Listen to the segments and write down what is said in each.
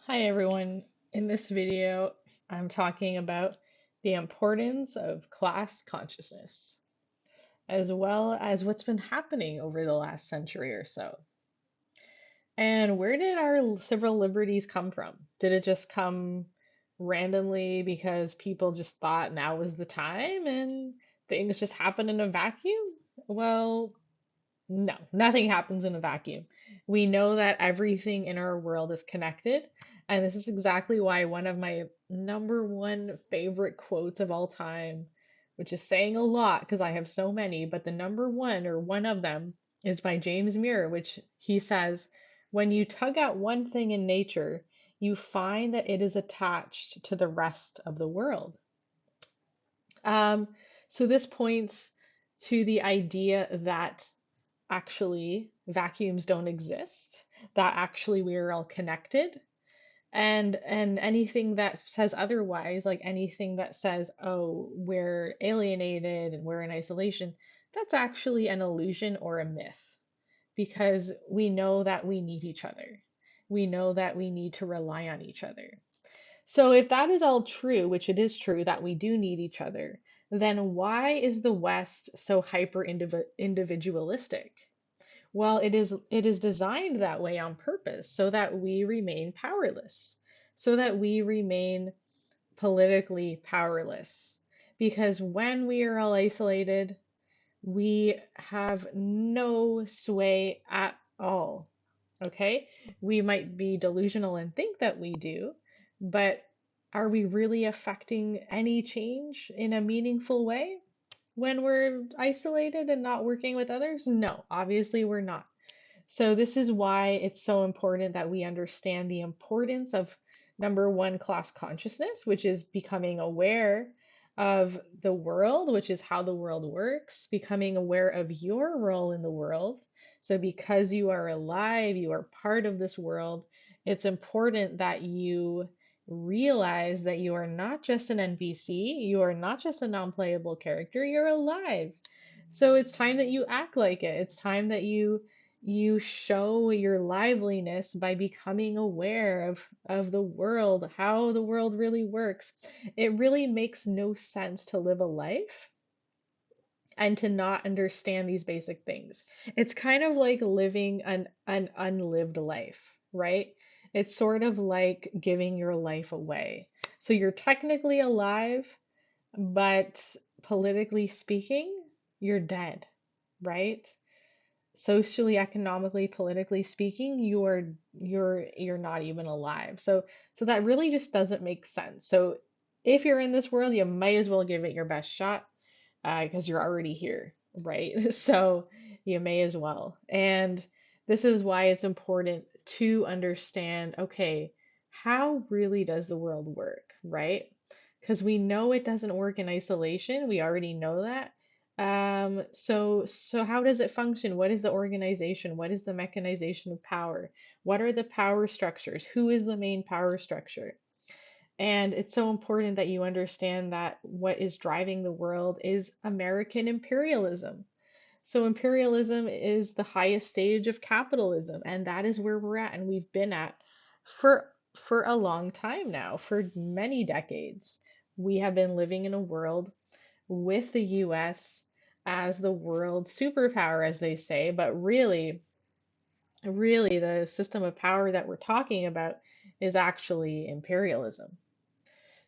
Hi everyone. In this video, I'm talking about the importance of class consciousness, as well as what's been happening over the last century or so. And where did our civil liberties come from? Did it just come randomly because people just thought now was the time and things just happen in a vacuum? Well, no, nothing happens in a vacuum. We know that everything in our world is connected. And this is exactly why one of my number one favorite quotes of all time, which is saying a lot because I have so many, but the number one or one of them is by James Muir, which he says, when you tug at one thing in nature, you find that it is attached to the rest of the world. Um, so this points to the idea that actually vacuums don't exist, that actually we're all connected. And anything that says otherwise, like anything that says, oh, we're alienated and we're in isolation, that's actually an illusion or a myth because we know that we need each other. We know that we need to rely on each other. So if that is all true, which it is true that we do need each other, then why is the West so hyper individualistic? Well, it is designed that way on purpose so that we remain powerless, so that we remain politically powerless. Because when we are all isolated, we have no sway at all. Okay? We might be delusional and think that we do, but are we really affecting any change in a meaningful way? When we're isolated and not working with others? No, obviously we're not. So, this is why it's so important that we understand the importance of number one, class consciousness, which is becoming aware of the world, which is how the world works, becoming aware of your role in the world. So, because you are alive, you are part of this world, it's important that you realize that you are not just an NPC, you are not just a non playable character, you're alive. So, it's time that you act like it. It's time that you show your liveliness by becoming aware of the world, how the world really works. It really makes no sense to live a life and to not understand these basic things. It's kind of like living an unlived life, right? It's sort of like giving your life away. So you're technically alive, but politically speaking, you're dead, right? Socially, economically, politically speaking, you're not even alive. So that really just doesn't make sense. So if you're in this world, you might as well give it your best shot because you're already here, right? So you may as well. And this is why it's important to understand, okay, how really does the world work, right? Because we know it doesn't work in isolation. We already know that. So how does it function? What is the organization? What is the mechanization of power? What are the power structures? Who is the main power structure? And it's so important that you understand that what is driving the world is American imperialism. So imperialism is the highest stage of capitalism, and that is where we're at, and we've been at for a long time now, for many decades. We have been living in a world with the US as the world superpower, as they say, but really the system of power that we're talking about is actually imperialism.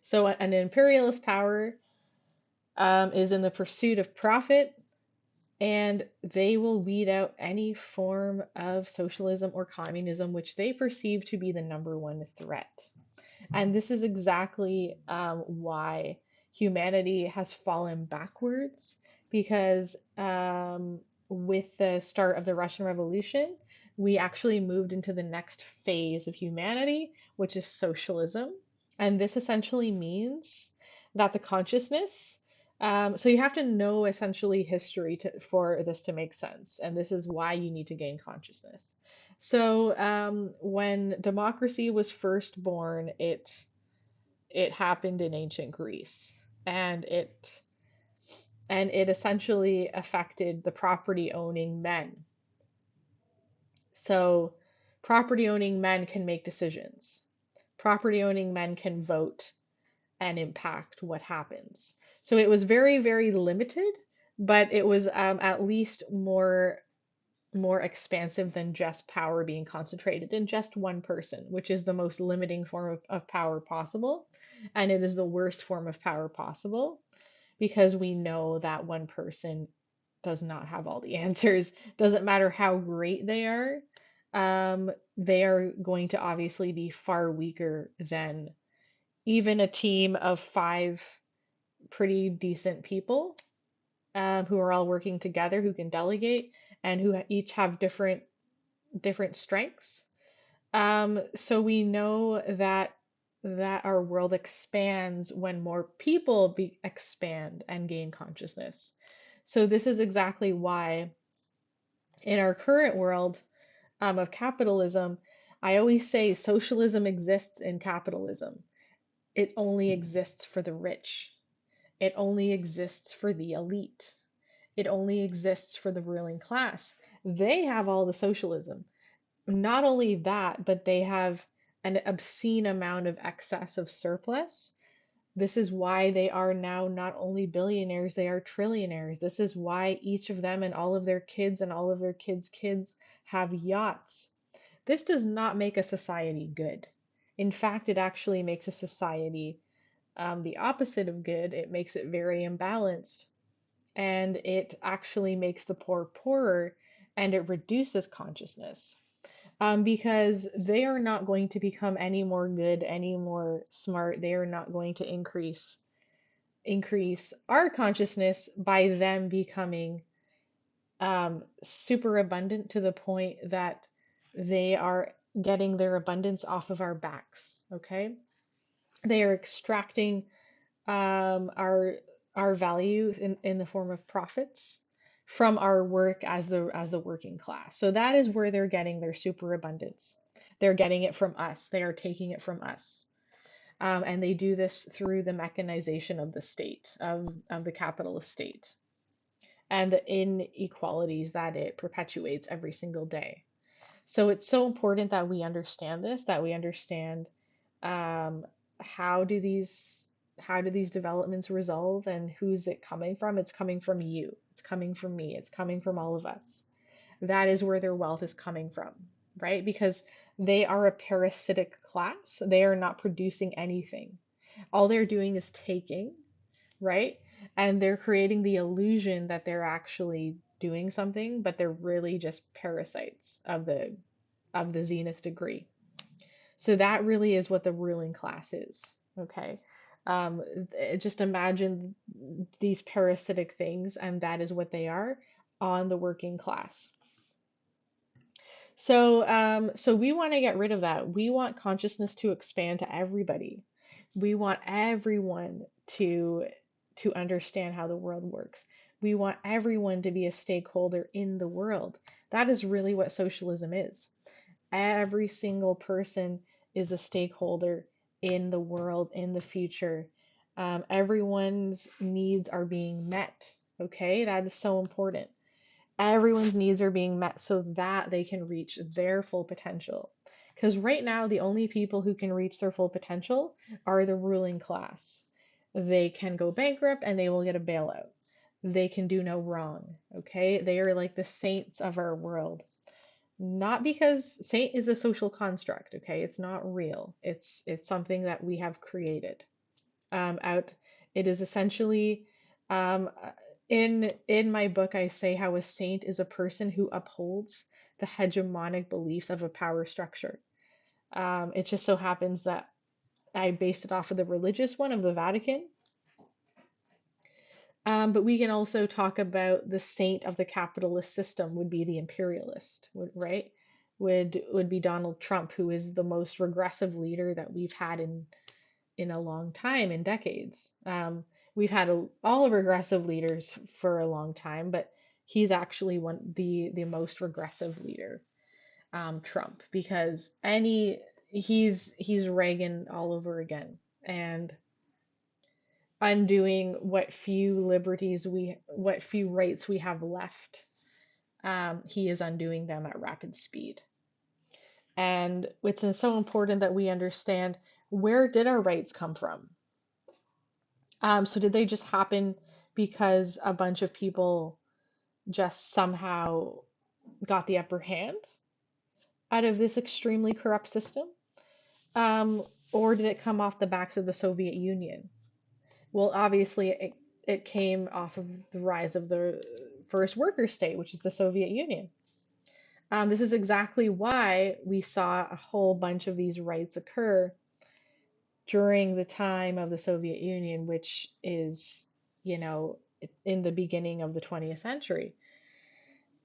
So an imperialist power is in the pursuit of profit, and they will weed out any form of socialism or communism which they perceive to be the number one threat. And this is exactly why humanity has fallen backwards, because with the start of the Russian Revolution, we actually moved into the next phase of humanity, which is socialism. And this essentially means that the consciousness, so you have to know essentially history for this to make sense. And this is why you need to gain consciousness. So when democracy was first born, it happened in ancient Greece, and it essentially affected the property owning men. So property owning men can make decisions. property owning men can vote and impact what happens. So it was very, very limited, but it was at least more expansive than just power being concentrated in just one person, which is the most limiting form of power possible. And it is the worst form of power possible because we know that one person does not have all the answers. Doesn't matter how great they are going to obviously be far weaker than even a team of five pretty decent people who are all working together, who can delegate, and who each have different strengths. So we know that our world expands when more people expand and gain consciousness. So this is exactly why in our current world of capitalism, I always say socialism exists in capitalism. It only exists for the rich. It only exists for the elite. It only exists for the ruling class. They have all the socialism. Not only that, but they have an obscene amount of excess of surplus. This is why they are now not only billionaires, they are trillionaires. This is why each of them and all of their kids and all of their kids' kids have yachts. This does not make a society good. In fact, it actually makes a society the opposite of good. It makes it very imbalanced, and it actually makes the poor poorer, and it reduces consciousness because they are not going to become any more good, any more smart. They are not going to increase our consciousness by them becoming super abundant to the point that they are getting their abundance off of our backs. Okay, they are extracting our value in the form of profits from our work as the working class. So that is where they're getting their superabundance. They're getting it from us. They are taking it from us. And they do this through the mechanization of the state, of the capitalist state, and the inequalities that it perpetuates every single day. So it's so important that we understand this, that we understand um, how do these developments resolve and who's it coming from? It's coming from you. It's coming from me. It's coming from all of us. That is where their wealth is coming from, right? Because they are a parasitic class. They are not producing anything. All they're doing is taking, right? And they're creating the illusion that they're actually doing something, but they're really just parasites of the zenith degree. So that really is what the ruling class is. Okay. Um, just imagine these parasitic things, and that is what they are on the working class. So we want to get rid of that. We want consciousness to expand to everybody. We want everyone to understand how the world works. We want everyone to be a stakeholder in the world. That is really what socialism is. Every single person is a stakeholder in the world, in the future. Everyone's needs are being met. Okay, that is so important. Everyone's needs are being met so that they can reach their full potential. Because right now, the only people who can reach their full potential are the ruling class. They can go bankrupt and they will get a bailout. They can do no wrong. Okay, they are like the saints of our world. Not because saint is a social construct, okay? It's not real. It's something that we have created. Out. It is essentially um, in my book I say how a saint is a person who upholds the hegemonic beliefs of a power structure. It just so happens that I based it off of the religious one of the Vatican. But we can also talk about the saint of the capitalist system would be the imperialist, right? Would be Donald Trump, who is the most regressive leader that we've had in a long time, in decades. We've had all regressive leaders for a long time, but he's actually the most regressive leader, Trump, because he's Reagan all over again, and undoing what few rights we have left. He is undoing them at rapid speed. And it's so important that we understand Where did our rights come from? So did they just happen because a bunch of people just somehow got the upper hand out of this extremely corrupt system? Um, or did it come off the backs of the Soviet Union? Well, obviously, it came off of the rise of the first worker state, which is the Soviet Union. This is exactly why we saw a whole bunch of these rights occur during the time of the Soviet Union, which is, you know, in the beginning of the 20th century.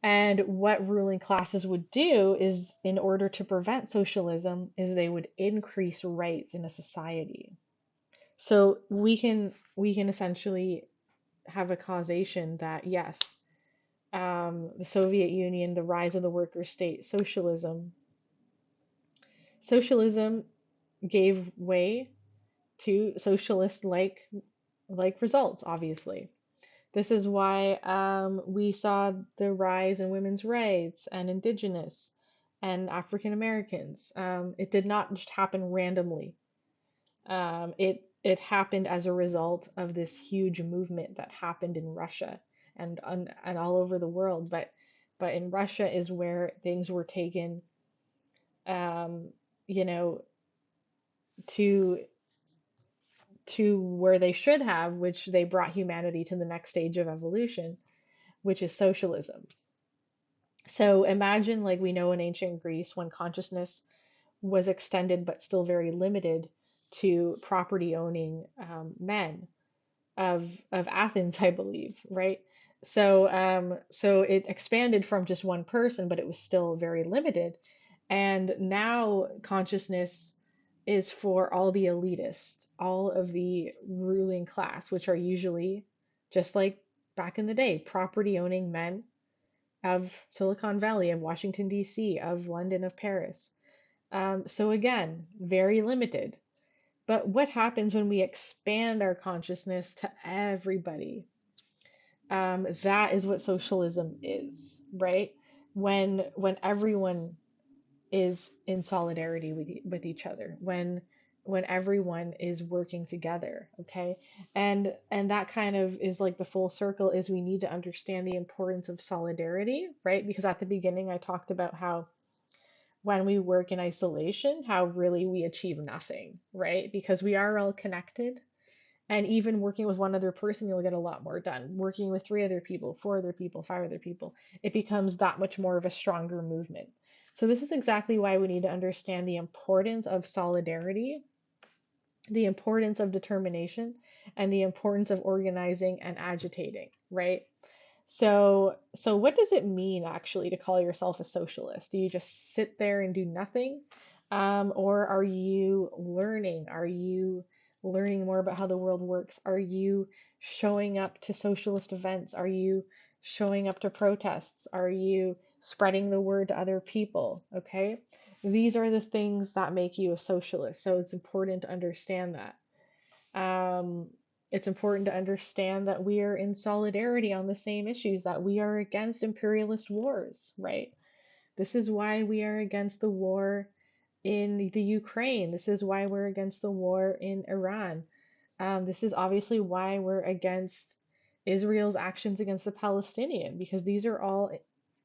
And what ruling classes would do is, in order to prevent socialism, is they would increase rights in a society. So we can essentially have a causation that yes, the Soviet Union, the rise of the worker state, socialism gave way to socialist like results, obviously. This is why we saw the rise in women's rights and indigenous and African Americans. It did not just happen randomly. It happened as a result of this huge movement that happened in Russia and all over the world. But in Russia is where things were taken, um, you know, to where they should have, which they brought humanity to the next stage of evolution, which is socialism. So imagine, like we know in ancient Greece, when consciousness was extended but still very limited to property owning men of Athens, I believe, right? So it expanded from just one person, but it was still very limited. And now consciousness is for all the elitists, all of the ruling class, which are usually just like back in the day, property owning men of Silicon Valley, of Washington, D.C., of London, of Paris. So again, very limited. But what happens when we expand our consciousness to everybody? That is what socialism is, right? When everyone is in solidarity with each other, when everyone is working together, okay? And that kind of is like the full circle, is we need to understand the importance of solidarity, right? Because at the beginning I talked about how when we work in isolation, how really we achieve nothing, right? Because we are all connected. And even working with one other person, you'll get a lot more done. Working with three other people, four other people, five other people, it becomes that much more of a stronger movement. So, this is exactly why we need to understand the importance of solidarity, the importance of determination, and the importance of organizing and agitating, right? So what does it mean actually to call yourself a socialist? Do you just sit there and do nothing? Or are you learning? Are you learning more about how the world works? Are you showing up to socialist events? Are you showing up to protests? Are you spreading the word to other people? Okay. These are the things that make you a socialist. So it's important to understand that. Um, it's important to understand that we are in solidarity on the same issues, that we are against imperialist wars, right? This is why we are against the war in the Ukraine. This is why we're against the war in Iran. This is obviously why we're against Israel's actions against the Palestinian, because these are all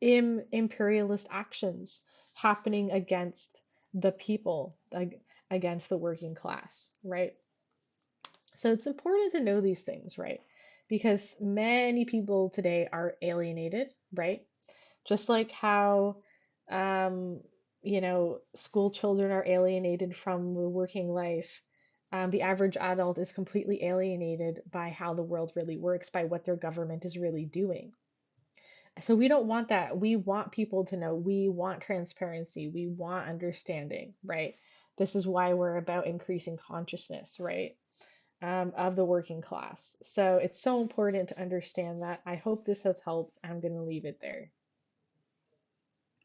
imperialist actions happening against the people, like against the working class, right? So it's important to know these things, right? Because many people today are alienated, right? Just like how, um, school children are alienated from the working life. The average adult is completely alienated by how the world really works, by what their government is really doing. So we don't want that. We want people to know. We want transparency. We want understanding, right? This is why we're about increasing consciousness, right? Of the working class. So it's so important to understand that. I hope this has helped. I'm going to leave it there.